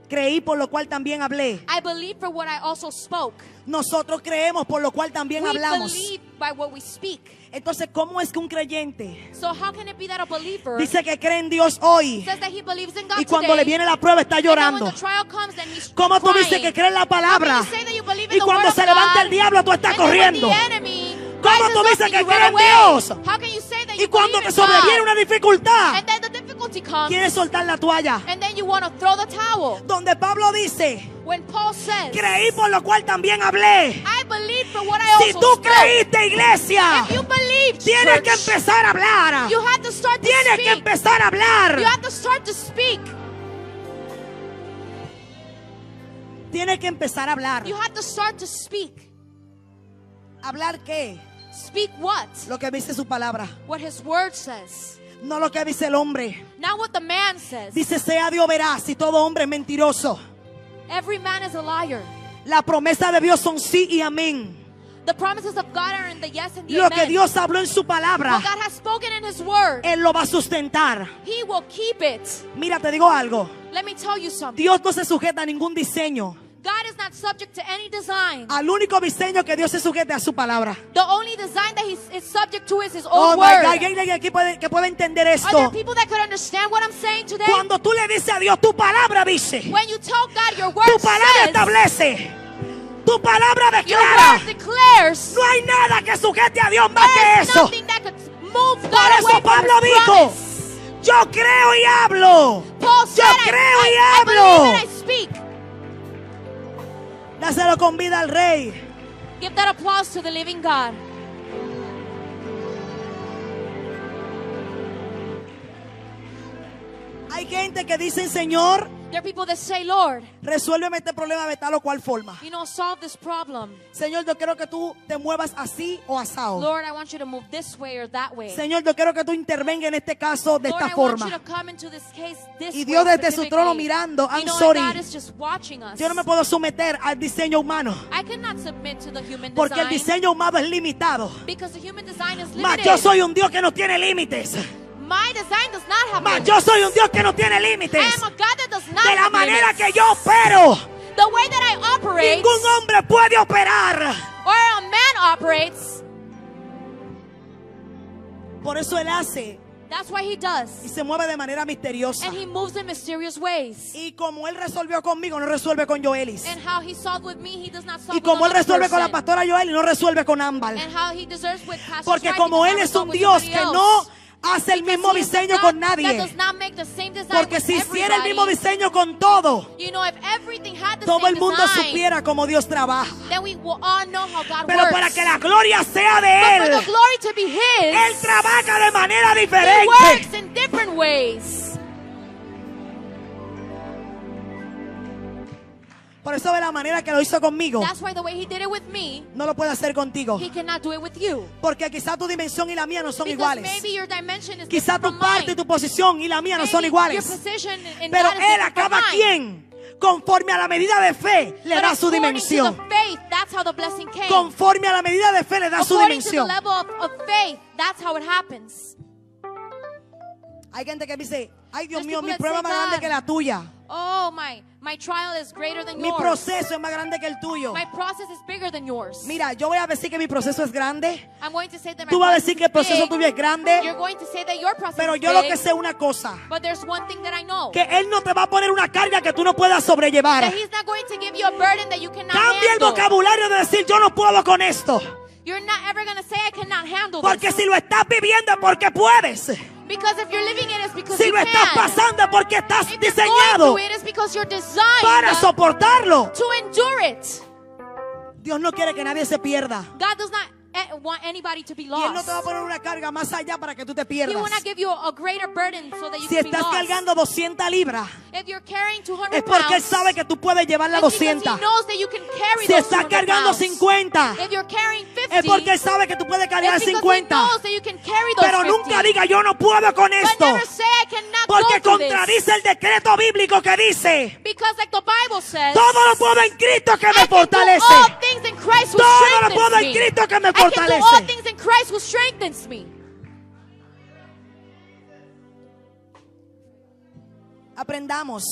Creí por lo cual también hablé. I believe for what I also spoke. Nosotros creemos por lo cual también We hablamos. believe by what we speak. Entonces, ¿cómo es que un creyente So how can it be that a believer dice que cree en Dios hoy says that he believes in God y cuando today, le viene la prueba está and then when llorando? the trial comes, then he's ¿Cómo tú crying? dices que crees en la How palabra can you say that you believe in y the cuando word se of levanta God, el diablo tú estás and then when corriendo? the enemy ¿Cómo rises tú up dices and que you crees run en away? Dios How can you say that y you cuando believe in te sobreviene God, una dificultad and then the difficulty comes, quieres soltar la toalla? and then you want to throw the towel? Donde Pablo dice, When Paul says, creí por lo cual también hablé. I believe for what I Si also tú spoke. creíste, iglesia, If you believe, tienes church, que empezar a hablar. you have to start to Tienes que speak. empezar a hablar. You have to start to speak. Tienes que empezar a hablar. You have to start to speak. ¿Hablar qué? Speak what? Lo que dice su palabra. What his word says. No lo que dice el hombre. Not what the man says. Dice, sea Dios veraz y todo hombre es mentiroso. Every man is a liar. La promesa de Dios son sí y amén. The promises of God are in the yes and the Lo que amen. Dios habló en su palabra, What God has spoken in his word, Él lo va a sustentar. he will keep it. Mira, te digo algo. Let me tell you something. Dios no se sujeta a ningún diseño. God is not subject to any design. Al único diseño que Dios se sujete a su palabra. The only design that he is subject to is his Oh own my word. God, ¿alguien aquí que puede entender Are there esto? people that could understand what I'm saying today? Cuando tú le dices a Dios, tu palabra dice, When you tell God your word tu palabra says, establece, tu palabra your declara. word declares, No hay nada que sujete a Dios más que there is eso. nothing that could move Por God away eso from Pablo his dijo, promise. yo creo y hablo. Paul said, Yo creo y I hablo. believe and I speak. Dáselo con vida al rey. Give that applause to the living God. Hay gente que dice, Señor, There are people that say, Lord, resuélveme este problema de tal o cual forma. solve this problem. Señor, yo quiero que tú te muevas así o asado. Lord, I want you to move this way or that way. Señor, yo quiero que tú intervengas en este caso de Lord, esta I want you forma. to come into this case this Y way Dios desde su specifically. trono mirando, I'm You know, sorry. and God is just watching us. Yo no me puedo someter al diseño humano, I cannot submit to the human porque el design diseño humano es limitado. because the human design is Mas limited. yo soy un Dios que no tiene límites. My design does not have Mas limits. yo soy un Dios que no tiene I límites. am a God that does not De la have manera limits. que yo opero, The way that I operate ningún hombre puede operar. or a man operates, Por eso Él hace that's why he y does. se mueve de manera misteriosa. And he moves in mysterious ways. Y como Él resolvió conmigo, no resuelve con Joelis. And how he solved with me, he does not solve Y with como Él another resuelve con la person. pastora Joelis, no resuelve con Ámbar. And how he deserves with Pastor Porque Stripe, como he Él does es not un with Dios somebody que else. no hace el Because mismo he is a diseño God con that nadie. does not make the same design Porque with si hiciera el mismo everybody. diseño con todo, You know, if everything had the todo same el mundo design, supiera cómo Dios trabaja. then we will all know how God Pero works. para que la gloria sea But de for Él, the glory to be His, Él trabaja de manera He diferente. works in different ways. Por eso de la manera que lo hizo conmigo, That's why the way He did it with me, no lo puede hacer contigo. He cannot do it with you. Porque quizá tu dimensión y la mía no son Because iguales. maybe your dimension is Quizá different tu from parte y mine. tu posición y la mía no son Maybe iguales. Your position in Pero God is Él a different from cada mine. quien, conforme a la medida de fe, le But da su according dimensión. to the faith, that's how the blessing came. Conforme a la medida de fe, le da su According to the dimensión. level of faith, that's how it happens. Hay gente que dice, ay Dios There's mío, people mi that prueba es say, más grande God, que la tuya. Oh, my trial is greater than Mi yours. proceso es más grande que el tuyo. My process is bigger than yours. Mira, yo voy a decir que mi proceso es grande. I'm going to say that my Tú vas a process decir que el is proceso big. tuyo es grande. You're going to say that your process Pero is yo lo big. que sé una cosa, But there's one thing that I know. que Él no te va a poner una carga que tú no puedas sobrellevar. That He's not going to give you a burden that you cannot Cambia el handle. vocabulario de decir yo no puedo con esto. You're not ever going to say I cannot handle Porque this. si lo estás viviendo es porque puedes. Because if you're living it, it's because Si you lo estás can. pasando es porque estás If you're going diseñado through it, it's because you're designed para soportarlo. to endure it. Dios no quiere que nadie se pierda. God does not want anybody to be Y Él no te va a lost. poner una carga más allá para que tú te He pierdas. will not give you a greater burden so that you Si can be estás lost. cargando 200 libras, If you're carrying 200 es porque Él pounds, sabe que tú puedes llevar las it's because 200. He knows that you can carry Si those estás 200 cargando pounds. 50, If you're carrying 50, es porque Él sabe que tú puedes cargar it's because 50. He knows that you can carry those Pero 50. nunca diga yo no puedo con But esto. never say I cannot Porque go through this. contradice el decreto bíblico que dice, Because like the Bible says, todo lo puedo en Cristo que I me can do fortalece. all things in Christ who Todo lo puedo strengthens en me. Cristo que me I can do all fortalece. things in Christ who strengthens me. Aprendamos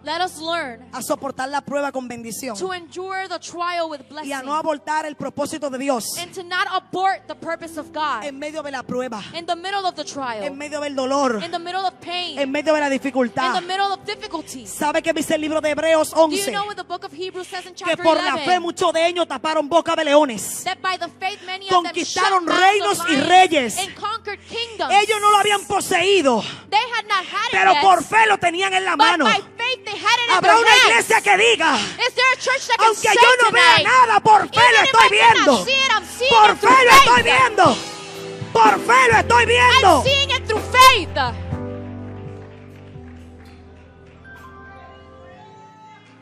Let us learn a soportar la prueba con bendición to endure the trial with y blessing a no abortar el propósito de Dios and to not abort the purpose of God en medio de la prueba, in the middle of the trial, en medio del dolor, in the middle of pain, en medio de la in the dificultad. middle of difficulties. ¿Sabe qué dice el libro de Hebreos Do you 11? know what the book of Hebrews says in Que chapter por la 11? fe muchos de ellos taparon boca de leones. That by the faith many of them Conquistaron shut down reinos the y lions reyes. and conquered kingdoms. Ellos no lo habían poseído, They had not had pero it yet, por fe lo tenían en la but mano. by faith they had it in Habrá their una hands. iglesia que diga, Is there a church that can aunque say yo no vea tonight, nada, por fe even lo if estoy I cannot viendo. see it, I'm seeing Por it through fe lo estoy faith. viendo. Por fe lo estoy viendo. I'm seeing it through faith.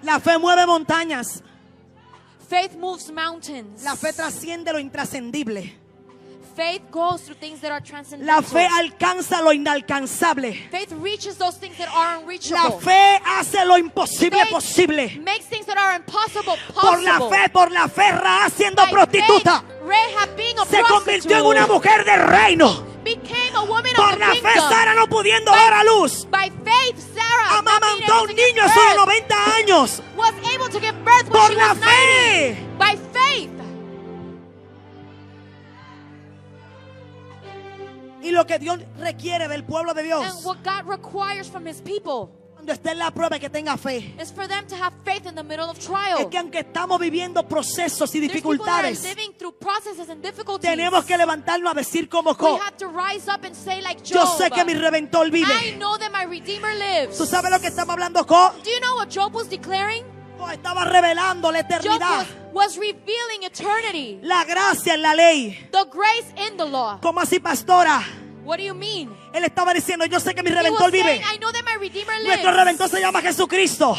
La fe mueve montañas. Faith moves mountains. La fe trasciende lo intrascendible. Faith goes through things that are La transcendental. fe alcanza lo inalcanzable. Faith reaches those things that are La unreachable. fe hace lo imposible Faith posible. makes things that are impossible Por la fe, Rahab siendo By prostituta faith, Rahab being a se convirtió en prostitute una mujer de reino. became a woman Por of the la fe, kingdom. Sara no pudiendo By- dar a luz, By faith, Sarah not being amamantó a able un to give niño a sus birth, 90 años. was able to give birth when Por she la was 90. fe. By faith. Y lo que Dios requiere del pueblo de And Dios, what God requires from His people cuando esté en la prueba, es que tenga fe. is for them to have faith in the middle of Es trial. que aunque estamos viviendo procesos y There's people that are dificultades, living through processes and difficulties, tenemos que levantarnos a decir como we Job: have to rise up and say like yo Job, sé que mi Redentor I vive. know that my Redeemer lives. ¿Tú sabes lo que estamos hablando, Job? Do you know what Job was declaring? Job estaba revelando la Job eternidad, was revealing eternity, la gracia en la ley. the grace in the law. ¿Cómo así, pastora? What do you mean? Él estaba diciendo: yo sé que mi He was Redentor vive. saying, I know that my Redeemer lives. Nuestro Redentor se llama Jesucristo.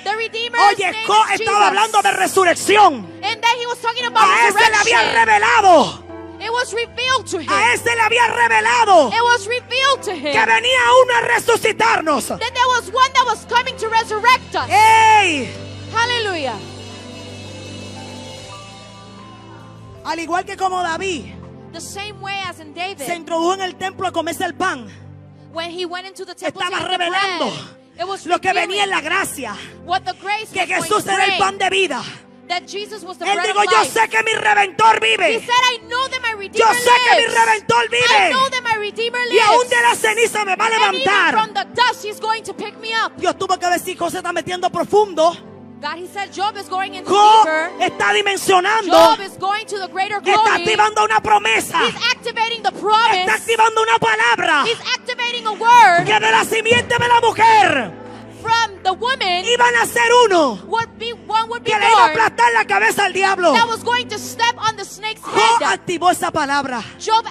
The Redeemer's Oye, name Job is estaba Jesus. hablando de resurrección. And then he was talking about A ese le había resurrection. revelado. It was revealed to him. A ese le había revelado It was revealed to que him venía uno a resucitarnos. that there was one that was coming to resurrect us. ¡Ey! Hallelujah. Al igual que como David The same way as in David, se introdujo en el templo a comerse el pan, when he went into the temple to estaba eat the revelando bread, it was lo que revealing venía en la gracia, what the grace que was going Jesús to era el bring, pan de vida. that Jesus was the Él bread dijo: of yo life. sé que mi Redentor He vive. said, I know that my Yo Redeemer sé que mi lives. Redentor I vive. know that my Redeemer Y aún lives. de la ceniza me va a And even levantar. from the dust, he's going to pick me up. Dios tuvo que decir: José está metiendo profundo. God, he said, Job is going into Job deeper. está dimensionando. Job is going to the greater Está glory. activando una promesa. He's activating the promise. Está activando una palabra. He's activating a word Que de la simiente de la mujer from the woman. iban a ser uno One would be que le iba a born aplastar la cabeza al diablo. that was going to step on the snake's Job head. activó esa palabra. Job